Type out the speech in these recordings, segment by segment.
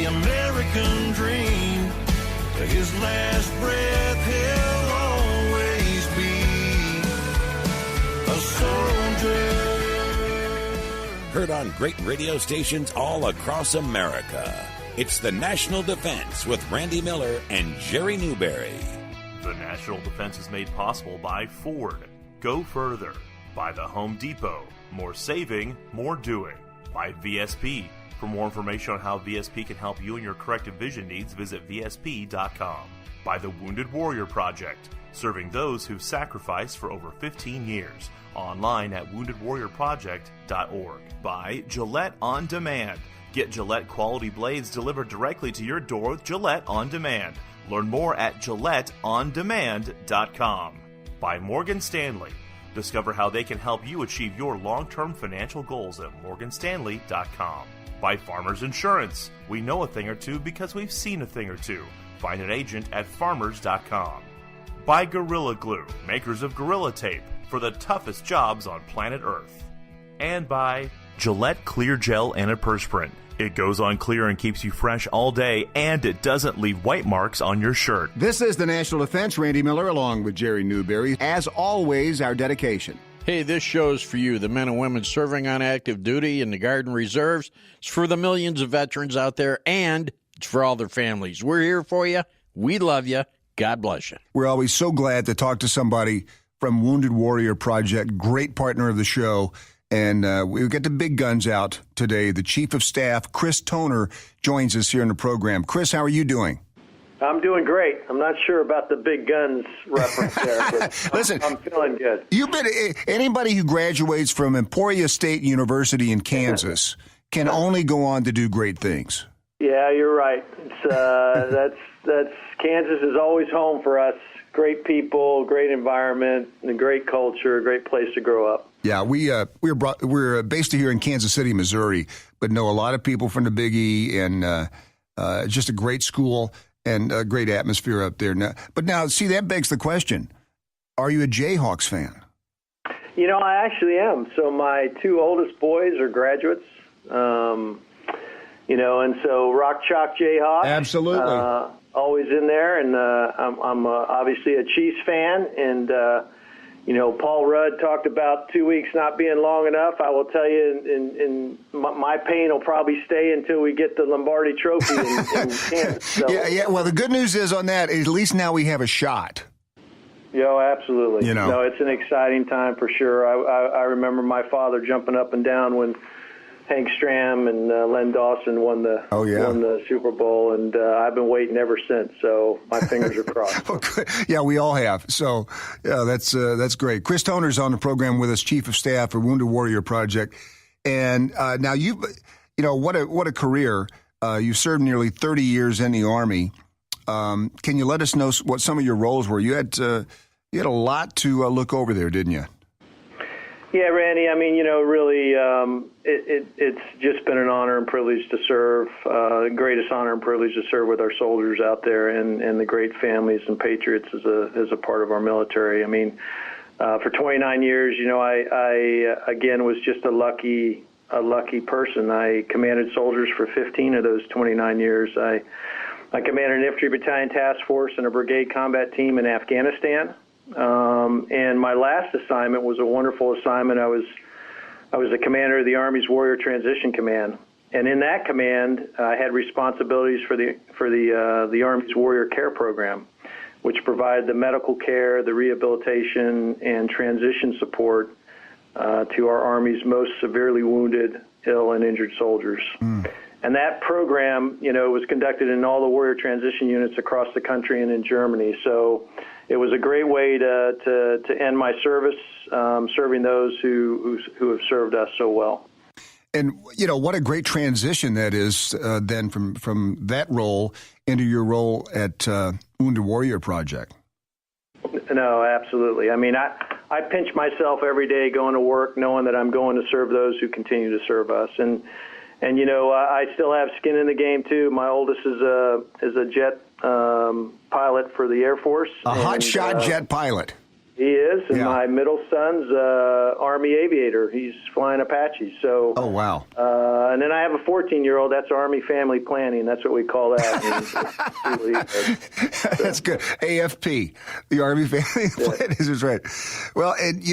American dream. To his last breath, he'll always be a soldier. Heard on great radio stations all across America. It's the National Defense with Randy Miller and Jerry Newberry. The National Defense is made possible by Ford. Go further. By the Home Depot. More saving, more doing. By VSP. For more information on how VSP can help you in your corrective vision needs, visit VSP.com. By the Wounded Warrior Project. Serving those who've sacrificed for over 15 years. Online at woundedwarriorproject.org. By Gillette On Demand. Get Gillette quality blades delivered directly to your door with Gillette On Demand. Learn more at GilletteOnDemand.com. By Morgan Stanley. Discover how they can help you achieve your long-term financial goals at morganstanley.com. By Farmers Insurance. We know a thing or two because we've seen a thing or two. Find an agent at farmers.com. By Gorilla Glue, makers of Gorilla Tape for the toughest jobs on planet Earth. And by Gillette Clear Gel Antiperspirant. It goes on clear and keeps you fresh all day, and it doesn't leave white marks on your shirt. This is the National Defense. Randy Miller along with Jerry Newberry. As always, our dedication. Hey, this show's for you, the men and women serving on active duty in the Guard and Reserves. It's for the millions of veterans out there, and it's for all their families. We're here for you. We love you. God bless you. We're always so glad to talk to somebody from Wounded Warrior Project, great partner of the show. And we've got the big guns out today. The Chief of Staff, Chris Toner, joins us here in the program. Chris, how are you doing? I'm doing great. I'm not sure about the big guns reference there, but listen, I'm feeling good. You've been anybody who graduates from Emporia State University in Kansas can only go on to do great things. Yeah, you're right. It's that's Kansas is always home for us. Great people, great environment, and a great culture, a great place to grow up. Yeah, we're based here in Kansas City, Missouri, but know a lot of people from the Big E, and just a great school and a great atmosphere up there. Now, see, that begs the question: are you a Jayhawks fan? You know, I actually am. So my two oldest boys are graduates. And so Rock Chalk Jayhawks. Absolutely. Always in there, and I'm obviously a Chiefs fan, and Paul Rudd talked about 2 weeks not being long enough. I will tell you, my pain will probably stay until we get the Lombardi Trophy in Kansas. So. Yeah. Well, the good news is on that, at least now we have a shot. Absolutely. No, it's an exciting time for sure. I remember my father jumping up and down when Hank Stram and Len Dawson won the Super Bowl, and I've been waiting ever since. So my fingers are crossed. Yeah, we all have. So that's great. Chris Toner's on the program with us, Chief of Staff for Wounded Warrior Project, and now what a career. You served nearly 30 years in the Army. Can you let us know what some of your roles were? You had a lot to look over there, didn't you? Yeah, Randy, I mean, really, it's just been an honor and privilege to serve, the greatest honor and privilege to serve with our soldiers out there and the great families and patriots as a part of our military. I mean, for 29 years, I again, was just a lucky person. I commanded soldiers for 15 of those 29 years. I commanded an infantry battalion task force and a brigade combat team in Afghanistan. And my last assignment was a wonderful assignment. I was the commander of the Army's Warrior Transition Command, and in that command, I had responsibilities for the Army's Warrior Care Program, which provided the medical care, the rehabilitation, and transition support to our Army's most severely wounded, ill, and injured soldiers. And that program, was conducted in all the Warrior Transition units across the country and in Germany. So it was a great way to end my service, serving those who have served us so well. And, what a great transition that is then from that role into your role at Wounded Warrior Project. No, absolutely. I mean, I pinch myself every day going to work knowing that I'm going to serve those who continue to serve us. And I still have skin in the game, too. My oldest is a jet pilot for the Air Force. A hotshot jet pilot. He is, and Yeah. my middle son's Army aviator. He's flying Apaches. So, Oh, wow. And then I have a 14-year-old. That's Army family planning. That's what we call that. That's good. AFP, the Army Family Plan is right. Well, and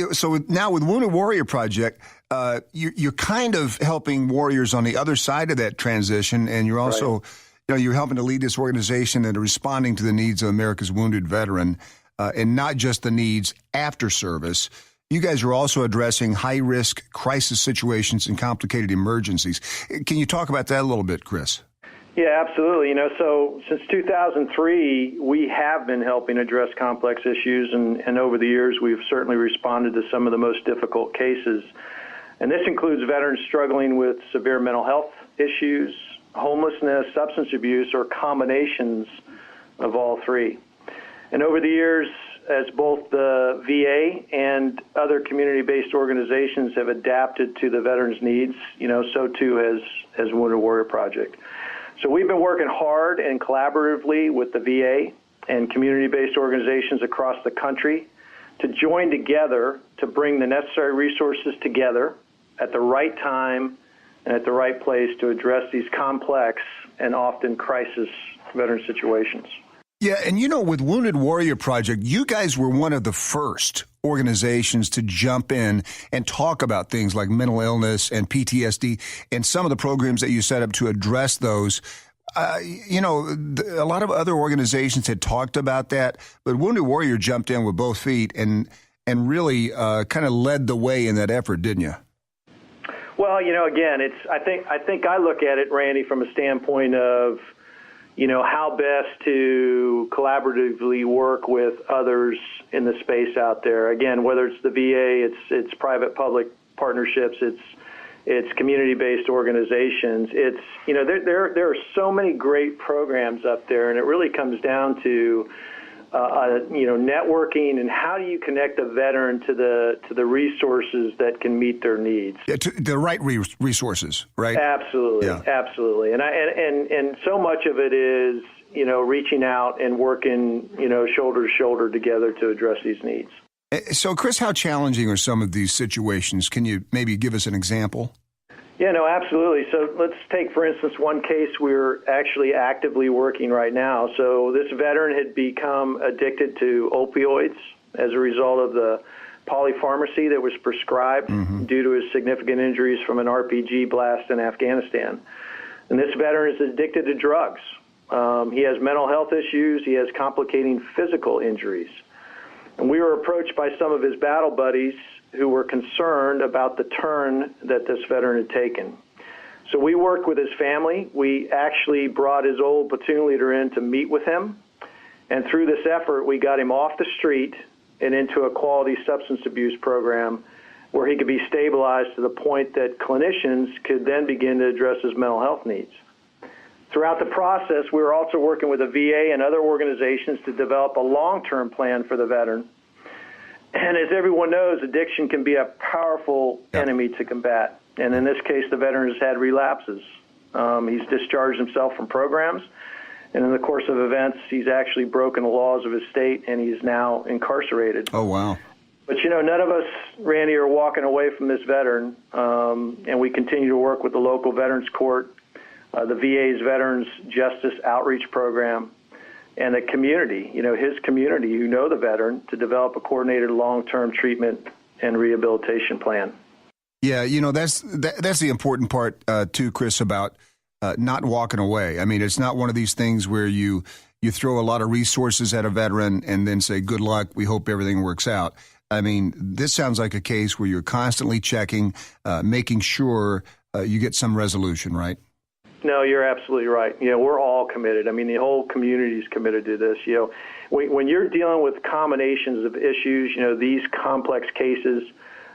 now with Wounded Warrior Project, you're kind of helping warriors on the other side of that transition, and you're also, you're helping to lead this organization and responding to the needs of America's wounded veteran, and not just the needs after service. You guys are also addressing high-risk crisis situations and complicated emergencies. Can you talk about that a little bit, Chris? Yeah, absolutely. So since 2003, we have been helping address complex issues, and over the years, we've certainly responded to some of the most difficult cases. And this includes veterans struggling with severe mental health issues, homelessness, substance abuse, or combinations of all three. And over the years, as both the VA and other community-based organizations have adapted to the veterans' needs, so too has Wounded Warrior Project. So we've been working hard and collaboratively with the VA and community-based organizations across the country to join together to bring the necessary resources together at the right time and at the right place to address these complex and often crisis veteran situations. Yeah, and with Wounded Warrior Project, you guys were one of the first organizations to jump in and talk about things like mental illness and PTSD and some of the programs that you set up to address those. A lot of other organizations had talked about that, but Wounded Warrior jumped in with both feet and really kind of led the way in that effort, didn't you? Well, again, I think I look at it, Randy, from a standpoint of how best to collaboratively work with others in the space out there. Again, whether it's the VA, it's private-public partnerships, it's community-based organizations. It's there are so many great programs up there, and it really comes down to networking and how do you connect a veteran to the resources that can meet their needs. Yeah, to the right resources, right? Absolutely, yeah. Absolutely. And so much of it is reaching out and working shoulder to shoulder together to address these needs. So, Chris, how challenging are some of these situations? Can you maybe give us an example? Yeah, no, absolutely. So let's take, for instance, one case we're actually actively working right now. So this veteran had become addicted to opioids as a result of the polypharmacy that was prescribed due to his significant injuries from an RPG blast in Afghanistan. And this veteran is addicted to drugs. He has mental health issues. He has complicating physical injuries. And we were approached by some of his battle buddies who were concerned about the turn that this veteran had taken. So we worked with his family. We actually brought his old platoon leader in to meet with him. And through this effort, we got him off the street and into a quality substance abuse program where he could be stabilized to the point that clinicians could then begin to address his mental health needs. Throughout the process, we were also working with the VA and other organizations to develop a long-term plan for the veteran. And as everyone knows, addiction can be a powerful enemy to combat. And in this case, the veteran has had relapses. He's discharged himself from programs. And in the course of events, he's actually broken the laws of his state, and he's now incarcerated. Oh, wow. But, none of us, Randy, are walking away from this veteran. And we continue to work with the local Veterans Court, the VA's Veterans Justice Outreach Program, and the community, his community who know the veteran, to develop a coordinated long-term treatment and rehabilitation plan. Yeah, that's the important part, too, Chris, about not walking away. I mean, it's not one of these things where you throw a lot of resources at a veteran and then say, good luck, we hope everything works out. I mean, this sounds like a case where you're constantly checking, making sure you get some resolution, right? No, you're absolutely right. We're all committed. I mean, the whole community is committed to this. When you're dealing with combinations of issues, these complex cases,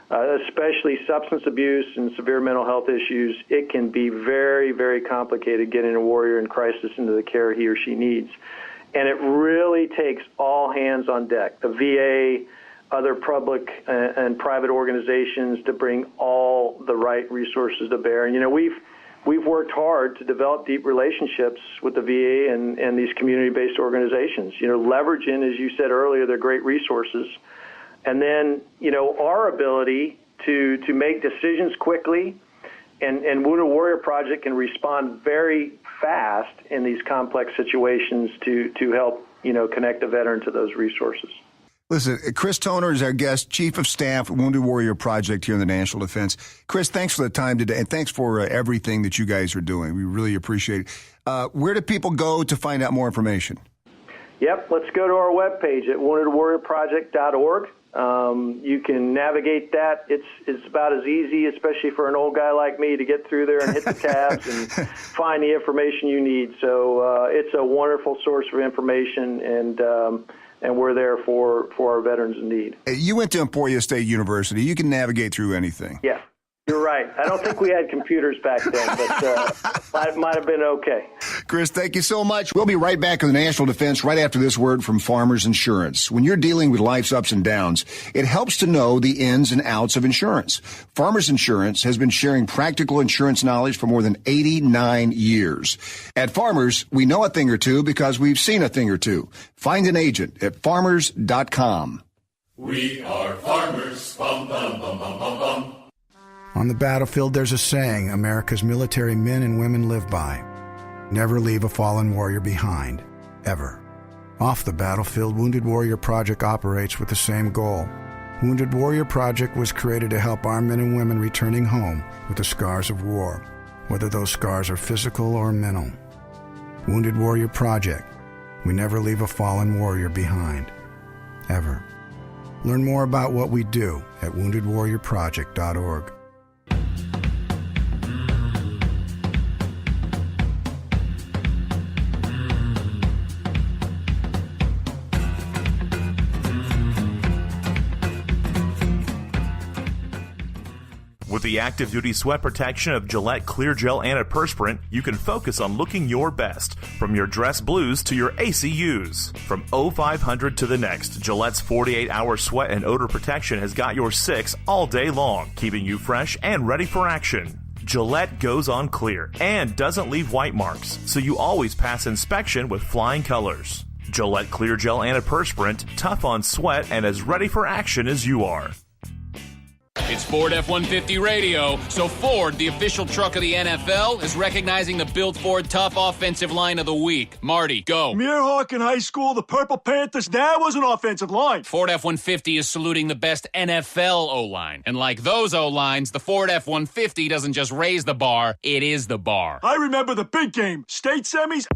especially substance abuse and severe mental health issues, it can be very, very complicated getting a warrior in crisis into the care he or she needs. And it really takes all hands on deck, the VA, other public and private organizations, to bring all the right resources to bear. And, we've worked hard to develop deep relationships with the VA and these community-based organizations, leveraging, as you said earlier, their great resources And then, our ability to make decisions quickly, and Wounded Warrior Project can respond very fast in these complex situations to help, connect the veteran to those resources. Listen, Chris Toner is our guest, Chief of Staff, Wounded Warrior Project here in the National Defense. Chris, thanks for the time today, and thanks for everything that you guys are doing. We really appreciate it. Where do people go to find out more information? Yep, let's go to our webpage at woundedwarriorproject.org. You can navigate that. It's about as easy, especially for an old guy like me, to get through there and hit the tabs and find the information you need. So it's a wonderful source of information, and we're there for our veterans in need. You went to Emporia State University. You can navigate through anything. Yeah, you're right. I don't think we had computers back then, but might have been okay. Chris, thank you so much. We'll be right back with the National Defense right after this word from Farmers Insurance. When you're dealing with life's ups and downs, it helps to know the ins and outs of insurance. Farmers Insurance has been sharing practical insurance knowledge for more than 89 years. At Farmers, we know a thing or two because we've seen a thing or two. Find an agent at farmers.com. We are farmers. Bum, bum, bum, bum, bum, bum. On the battlefield, there's a saying America's military men and women live by. Never leave a fallen warrior behind, ever. Off the battlefield, Wounded Warrior Project operates with the same goal. Wounded Warrior Project was created to help our men and women returning home with the scars of war, whether those scars are physical or mental. Wounded Warrior Project. We never leave a fallen warrior behind, ever. Learn more about what we do at woundedwarriorproject.org. With the active duty sweat protection of Gillette Clear Gel Antiperspirant, you can focus on looking your best, from your dress blues to your ACUs. From 0500 to the next, Gillette's 48-hour sweat and odor protection has got your six all day long, keeping you fresh and ready for action. Gillette goes on clear and doesn't leave white marks, so you always pass inspection with flying colors. Gillette Clear Gel Antiperspirant, tough on sweat and as ready for action as you are. It's Ford F-150 Radio, so Ford, the official truck of the NFL, is recognizing the Built Ford Tough Offensive Line of the Week. Marty, go. Muirhawk in high school, the Purple Panthers, that was an offensive line. Ford F-150 is saluting the best NFL O-line. And like those O-lines, the Ford F-150 doesn't just raise the bar, it is the bar. I remember the big game, state semis.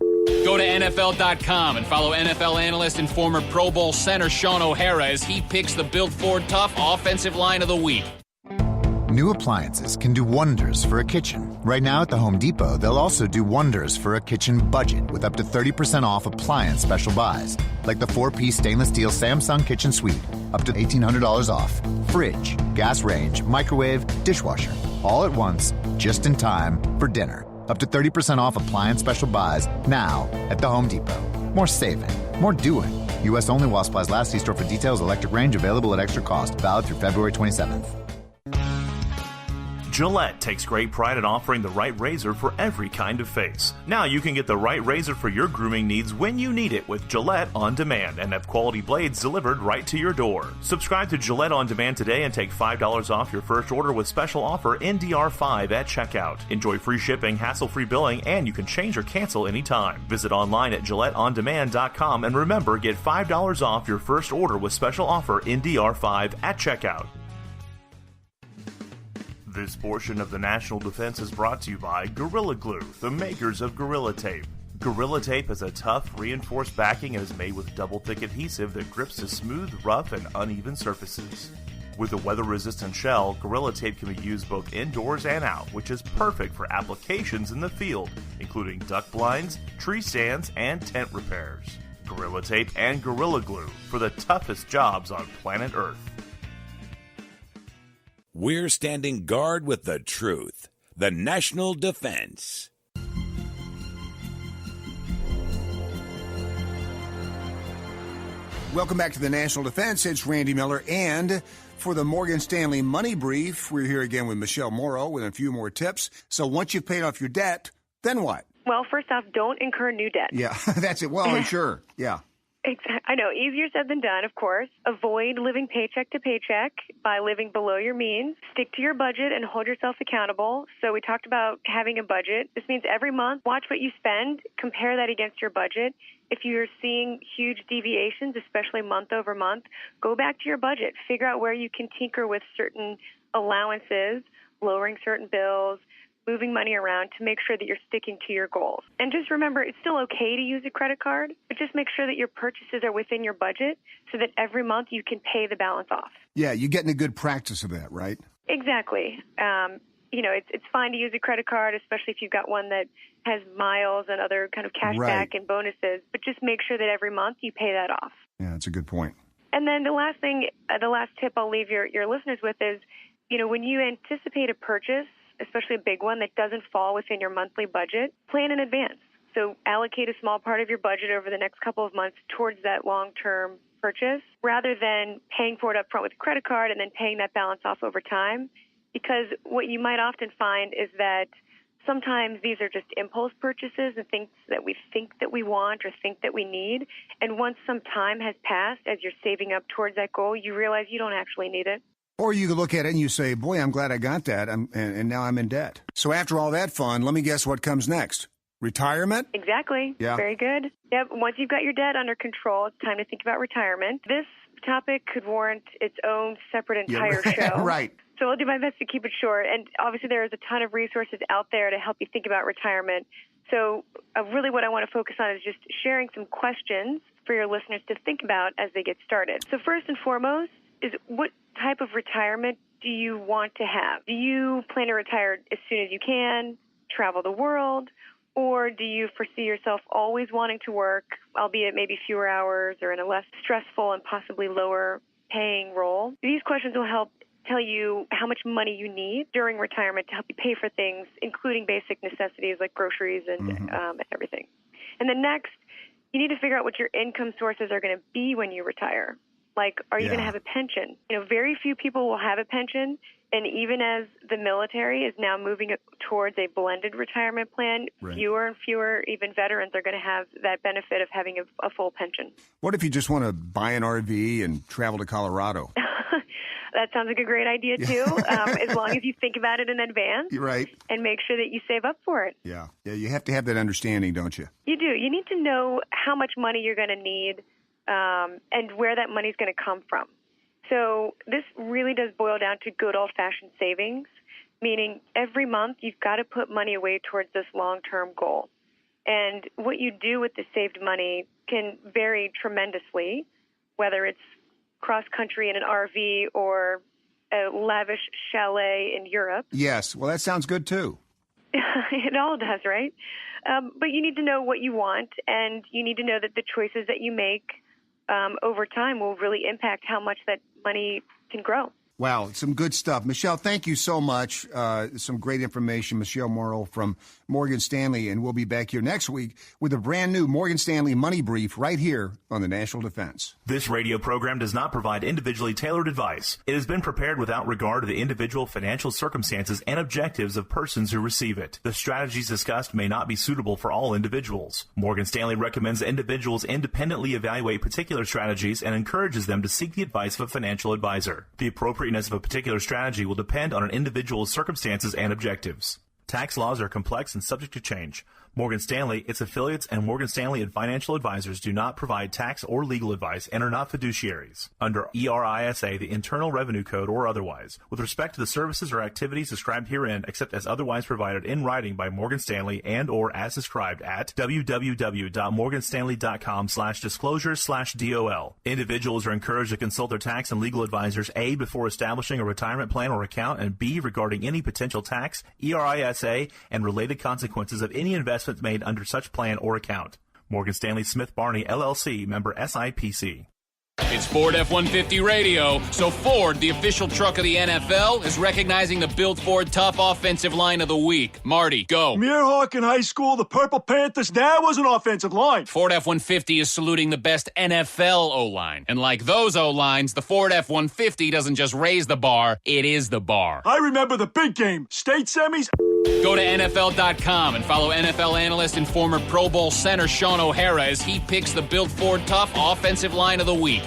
Go to NFL.com and follow NFL analyst and former Pro Bowl center Sean O'Hara as he picks the Built Ford Tough Offensive Line of the Week. New appliances can do wonders for a kitchen. Right now at the Home Depot, they'll also do wonders for a kitchen budget with up to 30% off appliance special buys, like the 4-piece stainless steel Samsung Kitchen Suite, up to $1,800 off. Fridge, gas range, microwave, dishwasher, all at once, just in time for dinner. Up to 30% off appliance special buys now at the Home Depot. More saving, more doing. U.S. only while supplies last. See store for details. Electric range available at extra cost. Valid through February 27th. Gillette takes great pride in offering the right razor for every kind of face. Now you can get the right razor for your grooming needs when you need it with Gillette On Demand and have quality blades delivered right to your door. Subscribe to Gillette On Demand today and take $5 off your first order with special offer NDR5 at checkout. Enjoy free shipping, hassle-free billing, and you can change or cancel anytime. Visit online at GilletteOnDemand.com and remember, get $5 off your first order with special offer NDR5 at checkout. This portion of the National Defense is brought to you by Gorilla Glue, the makers of Gorilla Tape. Gorilla Tape is a tough, reinforced backing and is made with double-thick adhesive that grips to smooth, rough, and uneven surfaces. With a weather-resistant shell, Gorilla Tape can be used both indoors and out, which is perfect for applications in the field, including duck blinds, tree stands, and tent repairs. Gorilla Tape and Gorilla Glue for the toughest jobs on planet Earth. We're standing guard with the truth. The National Defense. Welcome back to the National Defense. It's Randy Miller. And for the Morgan Stanley Money Brief, we're here again with Michelle Morrow with a few more tips. So once you've paid off your debt, then what? Well, first off, don't incur new debt. Yeah, that's it. Well, sure. Yeah. Exactly. I know, easier said than done, of course. Avoid living paycheck to paycheck by living below your means. Stick to your budget and hold yourself accountable. So we talked about having a budget. This means every month, watch what you spend, compare that against your budget. If you're seeing huge deviations, especially month over month, go back to your budget. Figure out where you can tinker with certain allowances, lowering certain bills, moving money around to make sure that you're sticking to your goals. And just remember, it's still okay to use a credit card, but just make sure that your purchases are within your budget so that every month you can pay the balance off. Yeah, you're getting a good practice of that, right? Exactly. It's fine to use a credit card, especially if you've got one that has miles and other kind of cash back and bonuses, but just make sure that every month you pay that off. Yeah, that's a good point. And then the last tip I'll leave your listeners with is, when you anticipate a purchase, especially a big one that doesn't fall within your monthly budget, plan in advance. So allocate a small part of your budget over the next couple of months towards that long-term purchase rather than paying for it up front with a credit card and then paying that balance off over time. Because what you might often find is that sometimes these are just impulse purchases and things that we think that we want or think that we need. And once some time has passed as you're saving up towards that goal, you realize you don't actually need it. Or you could look at it and you say, boy, I'm glad I got that, and now I'm in debt. So after all that fun, let me guess what comes next. Retirement? Exactly. Yeah. Very good. Yep. Once you've got your debt under control, it's time to think about retirement. This topic could warrant its own separate entire show. Right. So I'll do my best to keep it short. And obviously there is a ton of resources out there to help you think about retirement. So really what I want to focus on is just sharing some questions for your listeners to think about as they get started. So first and foremost is, what type of retirement do you want to have? Do you plan to retire as soon as you can, travel the world, or do you foresee yourself always wanting to work, albeit maybe fewer hours or in a less stressful and possibly lower paying role? These questions will help tell you how much money you need during retirement to help you pay for things, including basic necessities like groceries and everything. And then next, you need to figure out what your income sources are going to be when you retire. Like, are you going to have a pension? Very few people will have a pension, and even as the military is now moving towards a blended retirement plan, fewer and fewer, even veterans, are going to have that benefit of having a full pension. What if you just want to buy an RV and travel to Colorado? That sounds like a great idea, too, as long as you think about it in advance. Right. And make sure that you save up for it. Yeah, you have to have that understanding, don't you? You do. You need to know how much money you're going to need and where that money is going to come from. So this really does boil down to good old-fashioned savings, meaning every month you've got to put money away towards this long-term goal. And what you do with the saved money can vary tremendously, whether it's cross-country in an RV or a lavish chalet in Europe. Yes, well, that sounds good, too. It all does, right? But you need to know what you want, and you need to know that the choices that you make over time will really impact how much that money can grow. Wow, some good stuff. Michelle, thank you so much. Some great information. Michelle Morrow from Morgan Stanley, and we'll be back here next week with a brand new Morgan Stanley Money Brief right here on the National Defense. This radio program does not provide individually tailored advice. It has been prepared without regard to the individual financial circumstances and objectives of persons who receive it. The strategies discussed may not be suitable for all individuals. Morgan Stanley recommends that individuals independently evaluate particular strategies and encourages them to seek the advice of a financial advisor. The appropriateness of a particular strategy will depend on an individual's circumstances and objectives. Tax laws are complex and subject to change. Morgan Stanley, its affiliates, and Morgan Stanley and financial advisors do not provide tax or legal advice and are not fiduciaries under ERISA, the Internal Revenue Code, or otherwise, with respect to the services or activities described herein, except as otherwise provided in writing by Morgan Stanley and or as described at www.morganstanley.com/disclosures/DOL. Individuals are encouraged to consult their tax and legal advisors, A, before establishing a retirement plan or account, and B, regarding any potential tax, ERISA, and related consequences of any investment made under such plan or account. Morgan Stanley Smith Barney, LLC, member SIPC. It's Ford F-150 Radio, so Ford, the official truck of the NFL, is recognizing the Built Ford Tough Offensive Line of the Week. Marty, go. Muirhawk in high school, the Purple Panthers, that was an offensive line. Ford F-150 is saluting the best NFL O-line. And like those O-lines, the Ford F-150 doesn't just raise the bar, it is the bar. I remember the big game, state semis. Go to NFL.com and follow NFL analyst and former Pro Bowl center Sean O'Hara as he picks the Built Ford Tough offensive line of the week.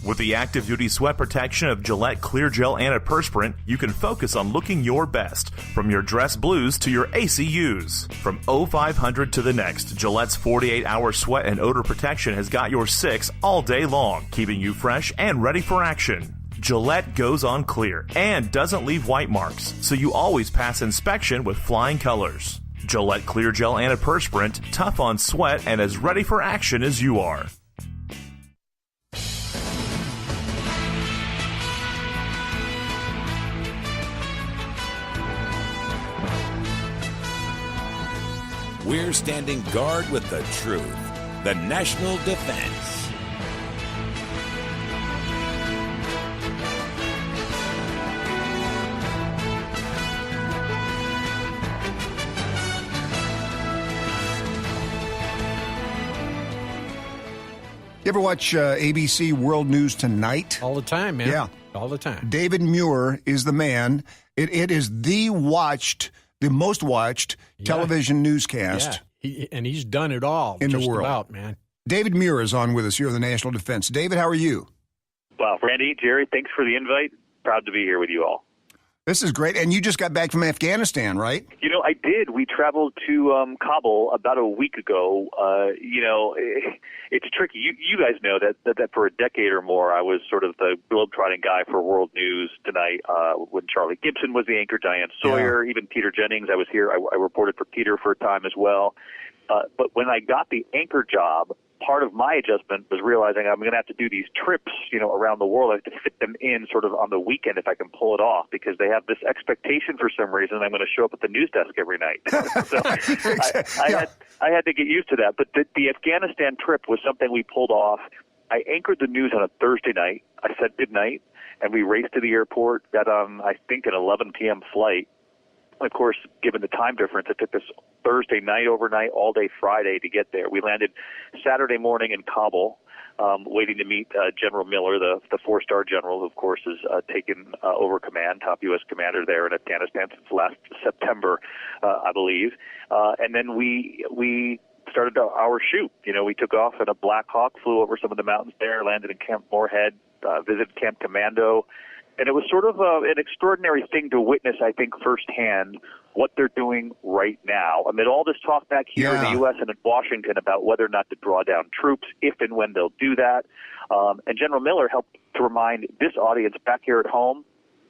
With the active duty sweat protection of Gillette Clear Gel Antiperspirant, you can focus on looking your best, from your dress blues to your ACUs. From 0500 to the next, Gillette's 48-hour sweat and odor protection has got your six all day long, keeping you fresh and ready for action. Gillette goes on clear and doesn't leave white marks, so you always pass inspection with flying colors. Gillette Clear Gel Antiperspirant, tough on sweat and as ready for action as you are. We're standing guard with the truth. The National Defense. You ever watch ABC World News Tonight? All the time, man. Yeah. All the time. David Muir is the man. It is the most watched television newscast. Yeah. He's done it all in just the world. About, man. David Muir is on with us here on the National Defense. David, how are you? Well, Randy, Jerry, thanks for the invite. Proud to be here with you all. This is great. And you just got back from Afghanistan, right? You know, I did. We traveled to Kabul about a week ago. It's tricky. You guys know that for a decade or more, I was sort of the globetrotting guy for World News Tonight when Charlie Gibson was the anchor, Diane Sawyer, even Peter Jennings. I was here. I reported for Peter for a time as well. But when I got the anchor job, part of my adjustment was realizing I'm going to have to do these trips, around the world. I have to fit them in sort of on the weekend if I can pull it off, because they have this expectation for some reason I'm going to show up at the news desk every night. So I had to get used to that. But the Afghanistan trip was something we pulled off. I anchored the news on a Thursday night. I said goodnight, and we raced to the airport, got on, I think, an 11 p.m. flight. Of course, given the time difference, it took us Thursday night, overnight, all day Friday to get there. We landed Saturday morning in Kabul, waiting to meet General Miller, the four-star general, who, of course, has taken over command, top U.S. commander there in Afghanistan since last September, I believe. And then we started our shoot. We took off in a Black Hawk, flew over some of the mountains there, landed in Camp Moorhead, visited Camp Commando. And it was sort of an extraordinary thing to witness, I think, firsthand what they're doing right now. Amid all this talk back here in the U.S. and in Washington about whether or not to draw down troops, if and when they'll do that. And General Miller helped to remind this audience back here at home,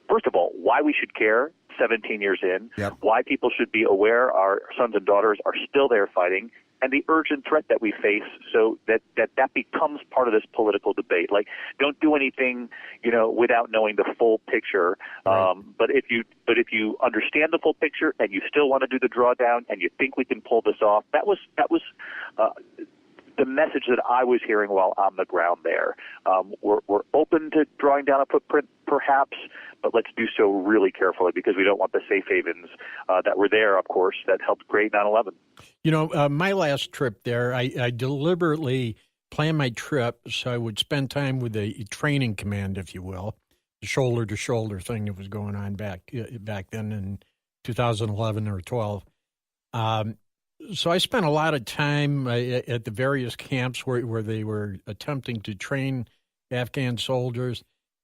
first of all, why we should care 17 years in, why people should be aware our sons and daughters are still there fighting, and the urgent threat that we face, so that becomes part of this political debate. Like, don't do anything, without knowing the full picture. Right. But if you understand the full picture and you still want to do the drawdown and you think we can pull this off, that was the message that I was hearing while on the ground there. We're open to drawing down a footprint, perhaps, but let's do so really carefully, because we don't want the safe havens that were there, of course, that helped create 9/11. My last trip there, I deliberately planned my trip so I would spend time with a training command, if you will, the shoulder-to-shoulder thing that was going on back then in 2011 or 12. So I spent a lot of time at the various camps where they were attempting to train Afghan soldiers.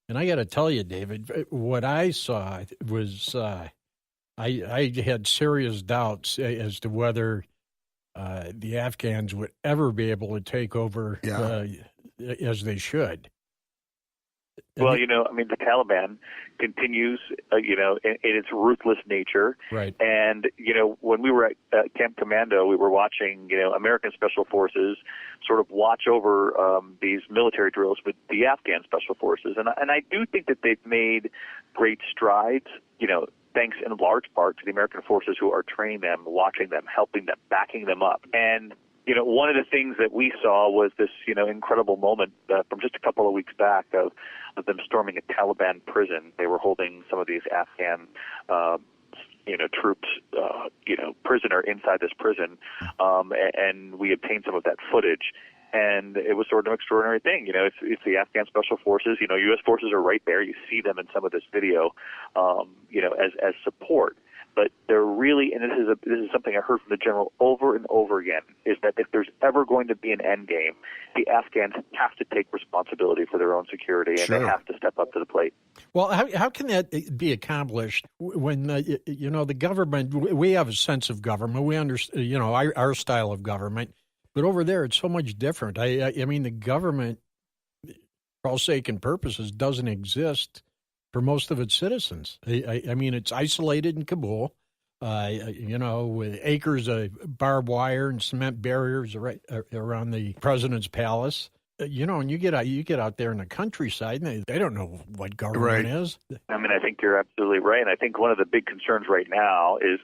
And I got to tell you, David, what I saw was I had serious doubts as to whether the Afghans would ever be able to take over as they should. Well, the Taliban continues, in its ruthless nature. Right. And, when we were at Camp Commando, we were watching, American Special Forces sort of watch over these military drills with the Afghan Special Forces. And I do think that they've made great strides, thanks in large part to the American forces who are training them, watching them, helping them, backing them up. And one of the things that we saw was this, incredible moment from just a couple of weeks back of them storming a Taliban prison. They were holding some of these Afghan, troops, prisoner inside this prison, and we obtained some of that footage. And it was sort of an extraordinary thing. It's the Afghan Special Forces. U.S. forces are right there. You see them in some of this video, as support. But they're really, and this is something I heard from the general over and over again, is that if there's ever going to be an end game, the Afghans have to take responsibility for their own security, and they have to step up to the plate. Well, how can that be accomplished when the government? We have a sense of government. We understand, our style of government, but over there it's so much different. I mean, the government, for all sake and purposes, doesn't exist for most of its citizens. I mean, it's isolated in Kabul, with acres of barbed wire and cement barriers around the president's palace. And you get out there in the countryside, and they don't know what government is. I mean, I think you're absolutely right. And I think one of the big concerns right now is,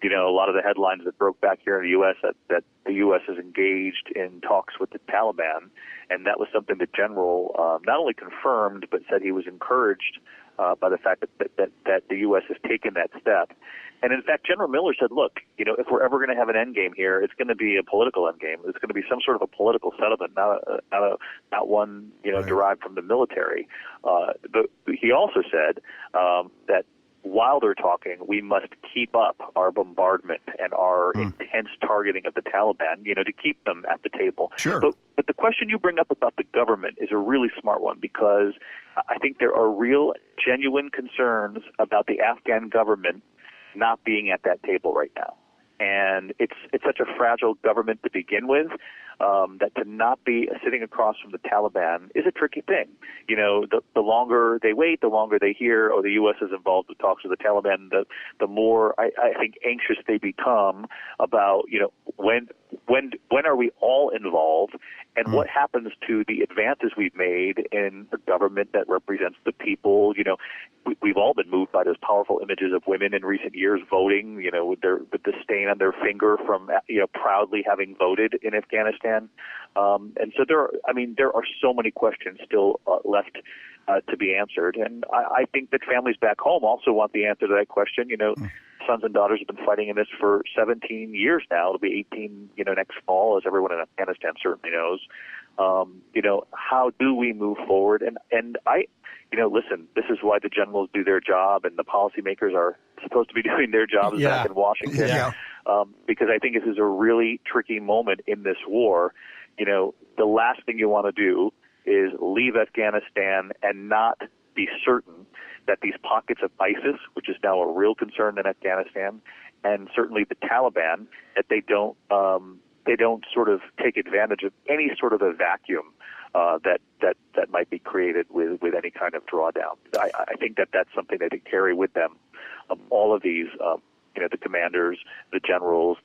a lot of the headlines that broke back here in the U.S. that the U.S. is engaged in talks with the Taliban. And that was something the general not only confirmed, but said he was encouraged by the fact that the U.S. has taken that step. And in fact, General Miller said, look, if we're ever going to have an end game here, it's going to be a political end game. It's going to be some sort of a political settlement, not one, derived from the military. But he also said that while they're talking, we must keep up our bombardment and our intense targeting of the Taliban, to keep them at the table. Sure. But the question you bring up about the government is a really smart one, because I think there are real, genuine concerns about the Afghan government not being at that table right now. And it's such a fragile government to begin with, that to not be sitting across from the Taliban is a tricky thing. The longer they wait, the longer they hear, the U.S. is involved with talks with the Taliban, the more I think anxious they become about, when are we all involved, and what happens to the advances we've made in a government that represents the people. We've all been moved by those powerful images of women in recent years voting, with the stain on their finger from, proudly having voted in Afghanistan. And so there are so many questions still left to be answered. And I think that families back home also want the answer to that question. Sons and daughters have been fighting in this for 17 years now. It'll be 18, next fall, as everyone in Afghanistan certainly knows. How do we move forward? And listen, this is why the generals do their job, and the policymakers are supposed to be doing their jobs back in Washington. Yeah. Because I think this is a really tricky moment in this war. The last thing you want to do is leave Afghanistan and not be certain that these pockets of ISIS, which is now a real concern in Afghanistan, and certainly the Taliban, that they don't sort of take advantage of any sort of a vacuum that might be created with any kind of drawdown. I think that's something that they carry with them. All of these, the commanders, the generals,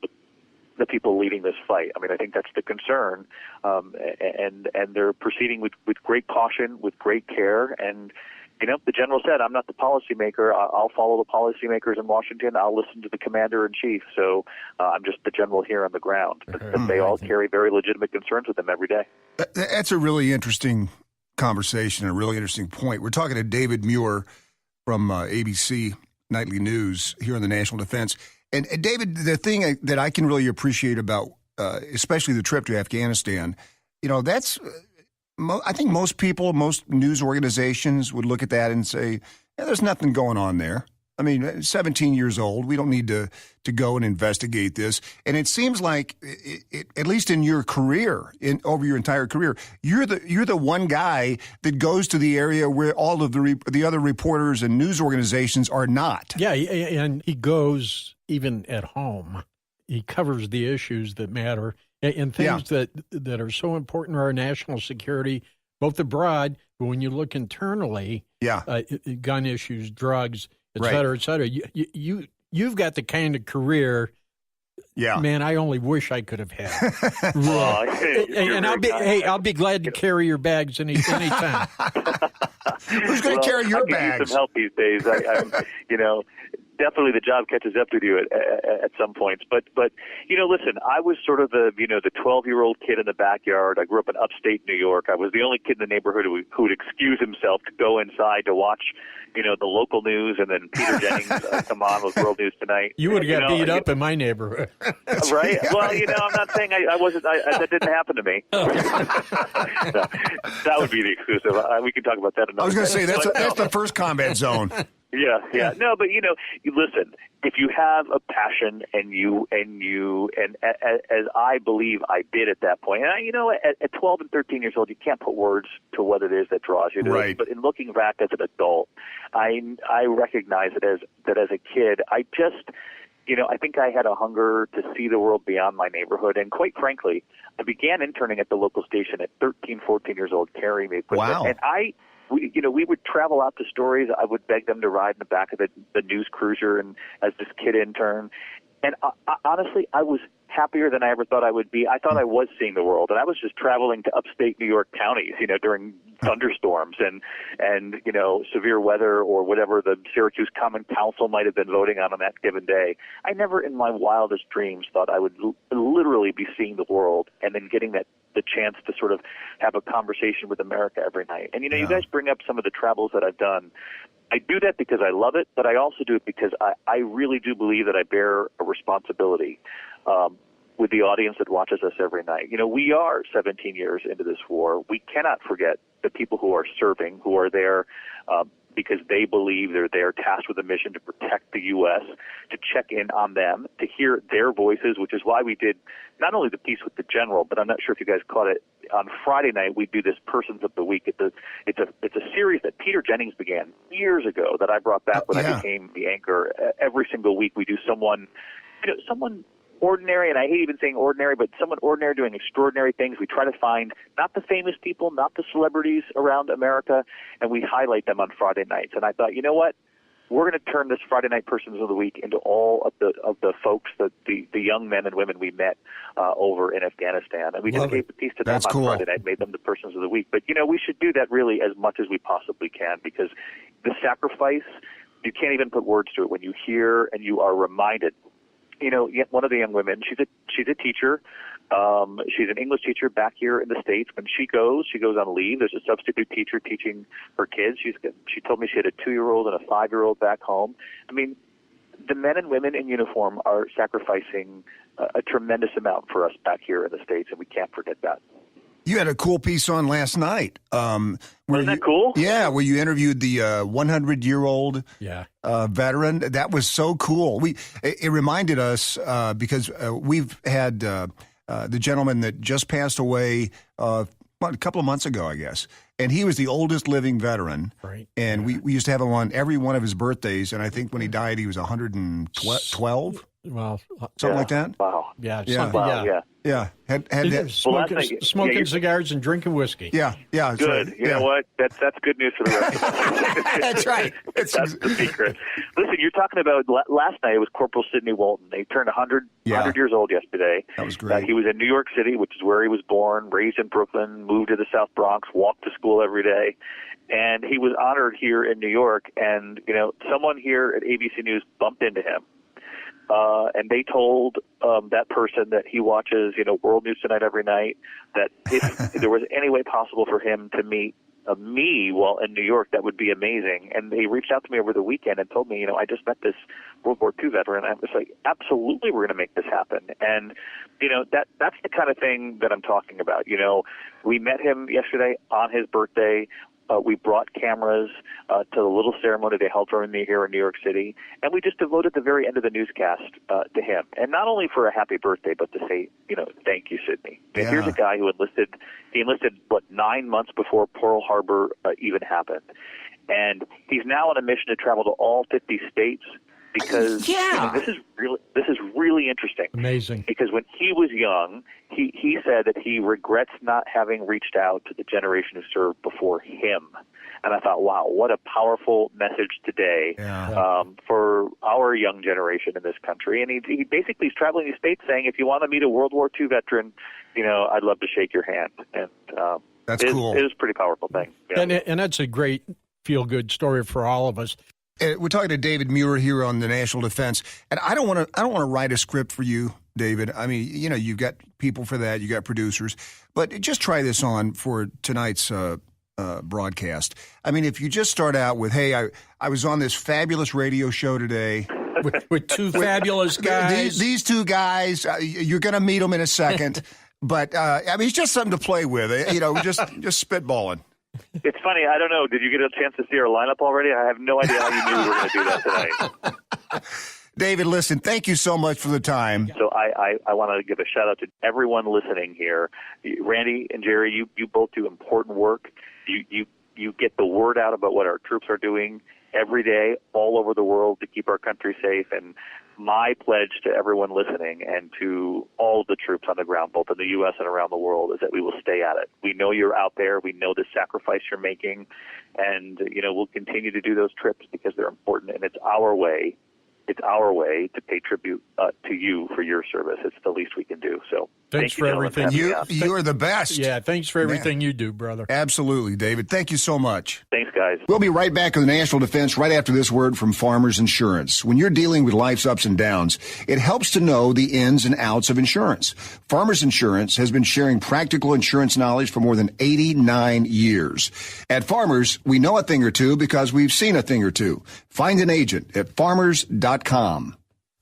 the people leading this fight. I mean, I think that's the concern, and they're proceeding with great caution, with great care, and the general said, I'm not the policymaker. I'll follow the policymakers in Washington. I'll listen to the commander-in-chief. So I'm just the general here on the ground. But they all carry very legitimate concerns with them every day. That's a really interesting conversation, a really interesting point. We're talking to David Muir from ABC Nightly News here on the National Defense. And David, the thing that I can really appreciate about especially the trip to Afghanistan, that's I think most people, most news organizations would look at that and say, there's nothing going on there. I mean, 17 years old, we don't need to go and investigate this. And it seems like, at least in your career, over your entire career, you're the one guy that goes to the area where all of the other reporters and news organizations are not. Yeah, and he goes even at home. He covers the issues that matter. And things that are so important to our national security, both abroad, but when you look internally, gun issues, drugs, et cetera, et cetera. You've got the kind of career, man, I only wish I could have had. And I'll be glad to carry your bags anytime. Who's going to carry your bags? I need some help these days. Definitely the job catches up with you at some points. But listen, I was sort of the 12-year-old kid in the backyard. I grew up in upstate New York. I was the only kid in the neighborhood who would excuse himself to go inside to watch, the local news, and then Peter Jennings come on with World News Tonight. You would have got beat up in my neighborhood. Right? Well, I'm not saying I wasn't. That didn't happen to me. No, that would be the exclusive. We can talk about that another I was going to say, day. that's the first combat zone. Yeah. No, but listen, if you have a passion and as I believe I did at that point, and at 12 and 13 years old, you can't put words to what it is that draws you to right. it. But in looking back as an adult, I recognize it as a kid, I just, I think I had a hunger to see the world beyond my neighborhood. And quite frankly, I began interning at the local station at 13, 14 years old, carrying the equipment. Wow. And we would travel out to stories. I would beg them to ride in the back of the news cruiser and as this kid intern. And honestly, I was happier than I ever thought I would be. I thought I was seeing the world, and I was just traveling to upstate New York counties, during thunderstorms and severe weather or whatever the Syracuse Common Council might have been voting on that given day. I never in my wildest dreams thought I would literally be seeing the world and then getting the chance to sort of have a conversation with America every night. And, you guys bring up some of the travels that I've done. I do that because I love it, but I also do it because I really do believe that I bear a responsibility with the audience that watches us every night. We are 17 years into this war. We cannot forget the people who are serving, who are there because they believe they're there tasked with a mission to protect the U.S., to check in on them, to hear their voices, which is why we did not only the piece with the general, but I'm not sure if you guys caught it. On Friday night, we do this Persons of the Week. It's a series that Peter Jennings began years ago that I brought back when I became the anchor. Every single week we do someone ordinary, and I hate even saying ordinary, but someone ordinary doing extraordinary things. We try to find not the famous people, not the celebrities around America, and we highlight them on Friday nights. And I thought, you know what? We're going to turn this Friday Night Persons of the Week into all of the folks, the young men and women we met over in Afghanistan. And we just gave the piece to them on Friday night, made them the Persons of the Week. But, we should do that really as much as we possibly can, because the sacrifice, you can't even put words to it when you hear and you are reminded. One of the young women, she's a teacher. She's an English teacher back here in the States. When she goes on leave. There's a substitute teacher teaching her kids. She told me she had a 2-year-old and a 5-year-old back home. I mean, the men and women in uniform are sacrificing a tremendous amount for us back here in the States, and we can't forget that. You had a cool piece on last night. Wasn't that cool? Yeah, where you interviewed the 100-year-old veteran. That was so cool. It reminded us because we've had the gentleman that just passed away a couple of months ago, I guess. And he was the oldest living veteran. Right. And we used to have him on every one of his birthdays. And I think when he died, he was 112. Well, something like that. Wow. Yeah. Yeah. Had smoking cigars and drinking whiskey. Yeah. Good. Right. You know what? That's good news for the rest of us. That's right. That's the secret. Listen, you're talking about last night. It was Corporal Sidney Walton. He turned 100 years old yesterday. That was great. He was in New York City, which is where he was born, raised in Brooklyn, moved to the South Bronx, walked to school every day. And he was honored here in New York. And, someone here at ABC News bumped into him. And they told that person that he watches, World News Tonight every night, that if there was any way possible for him to meet me while in New York, that would be amazing. And they reached out to me over the weekend and told me, I just met this World War II veteran. I was like, absolutely, we're going to make this happen. And, that's the kind of thing that I'm talking about. We met him yesterday on his birthday. We brought cameras to the little ceremony they held for him here in New York City, and we just devoted the very end of the newscast to him. And not only for a happy birthday, but to say, thank you, Sidney. And here's a guy who enlisted 9 months before Pearl Harbor even happened. And he's now on a mission to travel to all 50 states because this is really interesting. Amazing. Because when he was young, he said that he regrets not having reached out to the generation who served before him. And I thought, wow, what a powerful message today for our young generation in this country. And he basically is traveling these states saying, if you want to meet a World War II veteran, I'd love to shake your hand. And that's cool. It is a pretty powerful thing. Yeah. And that's a great feel-good story for all of us. We're talking to David Muir here on the National Defense, and I don't want to write a script for you, David. I mean, you've got people for that, you got producers, but just try this on for tonight's broadcast. I mean, if you just start out with, "Hey, I was on this fabulous radio show today with two fabulous guys. These two guys, you're going to meet them in a second, but I mean, it's just something to play with. Just spitballing." It's funny. I don't know. Did you get a chance to see our lineup already? I have no idea how you knew we were going to do that tonight. David, listen, thank you so much for the time. So I want to give a shout-out to everyone listening here. Randy and Jerry, you both do important work. You get the word out about what our troops are doing every day all over the world to keep our country safe. And my pledge to everyone listening and to all of the troops on the ground, both in the U.S. and around the world, is that we will stay at it. We know you're out there. We know the sacrifice you're making. And, we'll continue to do those trips because they're important. And it's our way. It's our way to pay tribute to you for your service. It's the least we can do. So thanks for everything. You are the best. Yeah, thanks for everything you do, brother. Absolutely, David. Thank you so much. Thanks, guys. We'll be right back with the National Defense right after this word from Farmers Insurance. When you're dealing with life's ups and downs, it helps to know the ins and outs of insurance. Farmers Insurance has been sharing practical insurance knowledge for more than 89 years. At Farmers, we know a thing or two because we've seen a thing or two. Find an agent at farmers.com.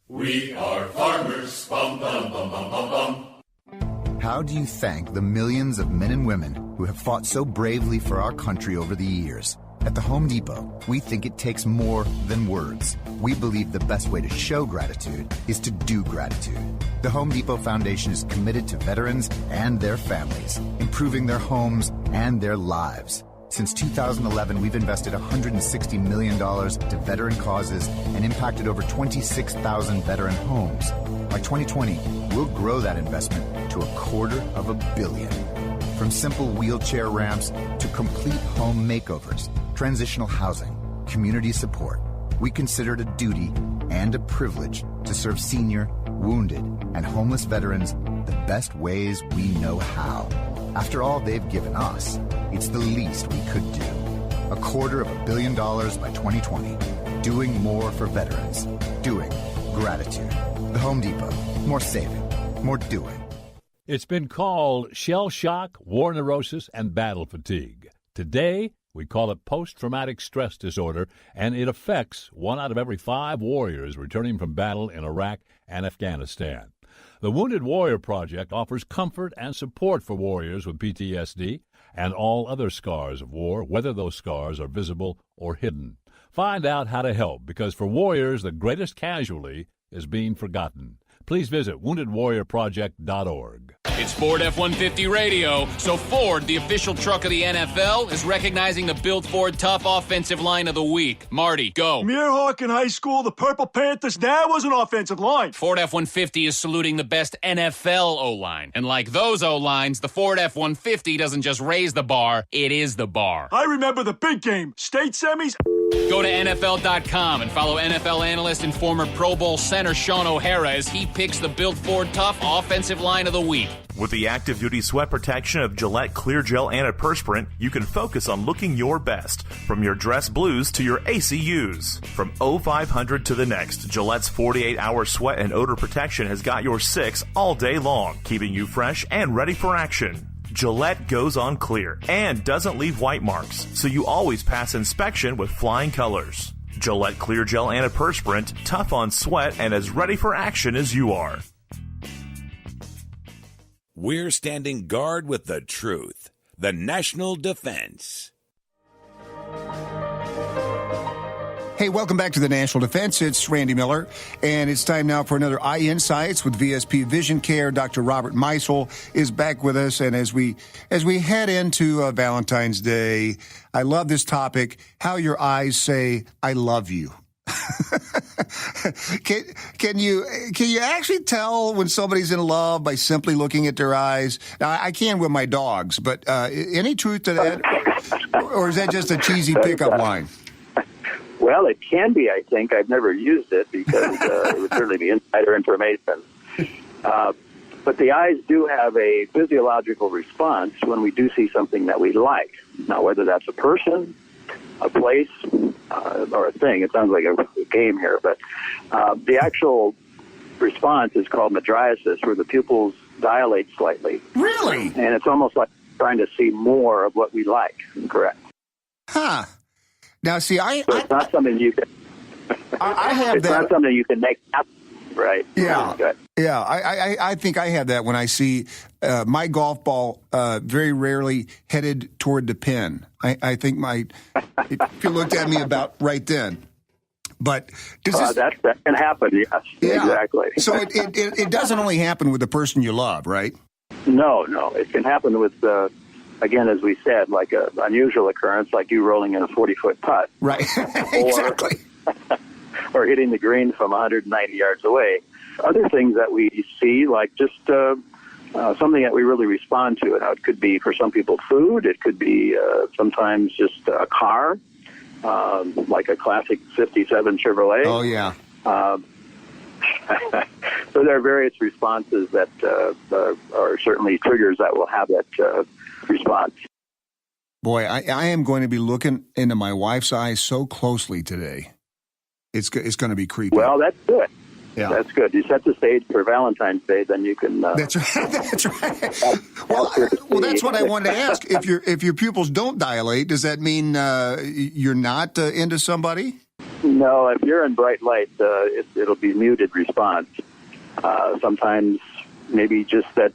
We are farmers. Bum, bum, bum, bum, bum, bum. How do you thank the millions of men and women who have fought so bravely for our country over the years? At the Home Depot, we think it takes more than words. We believe the best way to show gratitude is to do gratitude. The Home Depot Foundation is committed to veterans and their families, improving their homes and their lives. Since 2011, we've invested $160 million to veteran causes and impacted over 26,000 veteran homes. By 2020, we'll grow that investment to $250 million. From simple wheelchair ramps to complete home makeovers, transitional housing, community support, we consider it a duty and a privilege to serve senior, wounded, and homeless veterans the best ways we know how. After all they've given us, it's the least we could do. $250 million by 2020. Doing more for veterans. Doing gratitude. The Home Depot. More saving. More doing. It's been called shell shock, war neurosis, and battle fatigue. Today, we call it post-traumatic stress disorder, and it affects 1 out of every 5 warriors returning from battle in Iraq and Afghanistan. The Wounded Warrior Project offers comfort and support for warriors with PTSD and all other scars of war, whether those scars are visible or hidden. Find out how to help, because for warriors, the greatest casualty is being forgotten. Please visit woundedwarriorproject.org. It's Ford F-150 Radio. So Ford, the official truck of the NFL, is recognizing the Built Ford Tough Offensive Line of the Week. Marty, go. Muirhawk in high school, the Purple Panthers, that was an offensive line. Ford F-150 is saluting the best NFL O-line. And like those O-lines, the Ford F-150 doesn't just raise the bar, it is the bar. I remember the big game, state semis. Go to NFL.com and follow NFL analyst and former Pro Bowl center Sean O'Hara as he picks the Built Ford Tough Offensive Line of the Week. With the active duty sweat protection of Gillette Clear Gel Antiperspirant, you can focus on looking your best, from your dress blues to your ACUs. From 0500 to the next, Gillette's 48-hour sweat and odor protection has got your 6 all day long, keeping you fresh and ready for action. Gillette goes on clear and doesn't leave white marks, so you always pass inspection with flying colors. Gillette Clear Gel Antiperspirant, tough on sweat and as ready for action as you are. We're standing guard with the truth. The National Defense. Hey, welcome back to the National Defense. It's Randy Miller, and it's time now for another Eye Insights with VSP Vision Care. Dr. Robert Meisel is back with us, and as we head into Valentine's Day, I love this topic: how your eyes say "I love you." Can you actually tell when somebody's in love by simply looking at their eyes? Now, I can with my dogs, but any truth to that, or is that just a cheesy pickup line? Well, it can be, I think. I've never used it because it would certainly be insider information. But the eyes do have a physiological response when we do see something that we like. Now, whether that's a person, a place, or a thing, it sounds like a game here, but the actual response is called mydriasis, where the pupils dilate slightly. Really? And it's almost like trying to see more of what we like. Correct. Huh. Now, see, so it's not something you can. I have it's that. Not something you can make happen, right? Yeah, Good. yeah. I think I have that when I see my golf ball very rarely headed toward the pin. I think if you looked at me about right then. But does this... that can happen, yes. Yeah. Exactly. So it doesn't only happen with the person you love, right? No. It can happen with, again, as we said, like an unusual occurrence, like you rolling in a 40-foot putt. Right. Exactly. Or hitting the green from 190 yards away. Other things that we see, like just something that we really respond to. Now, it could be, for some people, food. It could be sometimes just a car, like a classic 57 Chevrolet. Oh, yeah. So there are various responses that are certainly triggers that will have that response. Boy, I am going to be looking into my wife's eyes so closely today. It's going to be creepy. Well, that's good. Yeah. That's good. You set the stage for Valentine's Day, then you can... That's right. That's right. Well, that's what I wanted to ask. If your pupils don't dilate, does that mean you're not into somebody? No, if you're in bright light, it'll be muted response. Sometimes maybe just that,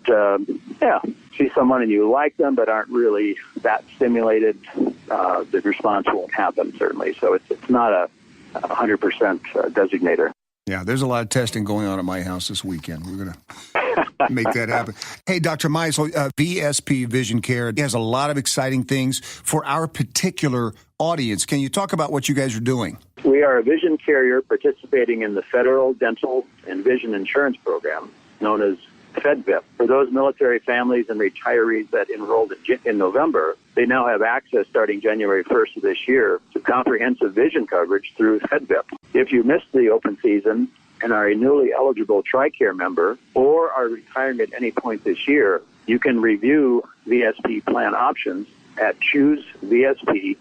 see someone and you like them but aren't really that stimulated, the response won't happen, certainly. So it's not a 100% designator. Yeah, there's a lot of testing going on at my house this weekend. We're going to make that happen. Hey, Dr. Meisel, VSP Vision Care has a lot of exciting things for our particular audience. Can you talk about what you guys are doing? We are a vision carrier participating in the Federal Dental and Vision Insurance Program, known as FedVIP. For those military families and retirees that enrolled in November, they now have access starting January 1st of this year to comprehensive vision coverage through FedVIP. If you missed the open season and are a newly eligible TRICARE member or are retiring at any point this year, you can review VSP plan options at choosevsp.com.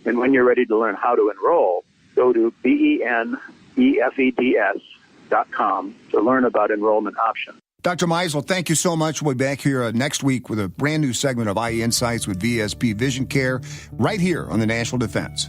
And when you're ready to learn how to enroll, go to benefeds.com to learn about enrollment options. Dr. Meisel, thank you so much. We'll be back here next week with a brand new segment of Eye Insights with VSP Vision Care right here on the National Defense.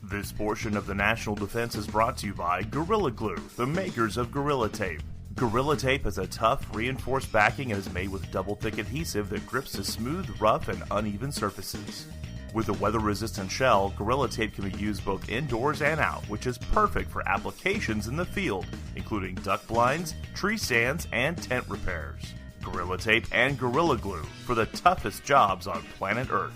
This portion of the National Defense is brought to you by Gorilla Glue, the makers of Gorilla Tape. Gorilla Tape has a tough, reinforced backing and is made with double-thick adhesive that grips to smooth, rough, and uneven surfaces. With a weather-resistant shell, Gorilla Tape can be used both indoors and out, which is perfect for applications in the field, including duck blinds, tree stands, and tent repairs. Gorilla Tape and Gorilla Glue for the toughest jobs on planet Earth.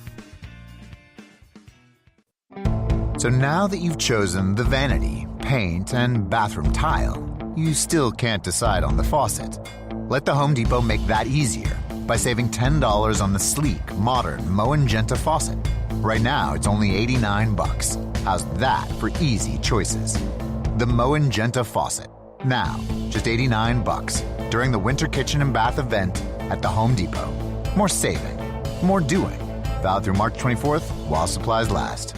So now that you've chosen the vanity, paint, and bathroom tile, you still can't decide on the faucet. Let the Home Depot make that easier by saving $10 on the sleek, modern Moen Genta faucet. Right now, it's only $89. How's that for easy choices? The Moen Genta faucet. Now, just $89 during the Winter Kitchen and Bath event at the Home Depot. More saving, more doing. Valid through March 24th while supplies last.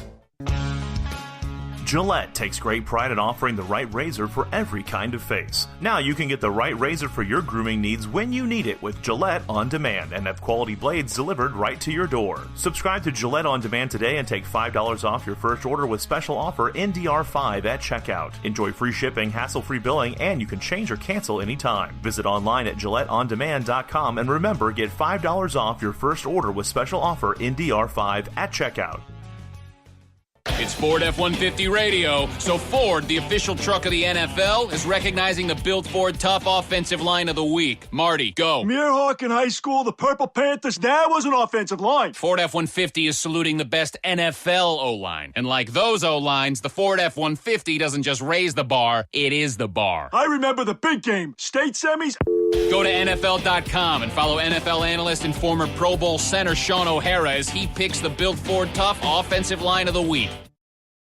Gillette takes great pride in offering the right razor for every kind of face. Now you can get the right razor for your grooming needs when you need it with Gillette On Demand and have quality blades delivered right to your door. Subscribe to Gillette On Demand today and take $5 off your first order with special offer NDR5 at checkout. Enjoy free shipping, hassle-free billing, and you can change or cancel anytime. Visit online at GilletteOnDemand.com and remember, get $5 off your first order with special offer NDR5 at checkout. It's Ford F-150 Radio, so Ford, the official truck of the NFL, is recognizing the Built Ford Tough Offensive Line of the Week. Marty, go. Muirhawk in high school, the Purple Panthers, that was an offensive line. Ford F-150 is saluting the best NFL O-line. And like those O-lines, the Ford F-150 doesn't just raise the bar, it is the bar. I remember the big game, state semis. Go to NFL.com and follow NFL analyst and former Pro Bowl center Sean O'Hara as he picks the Built Ford Tough Offensive Line of the Week.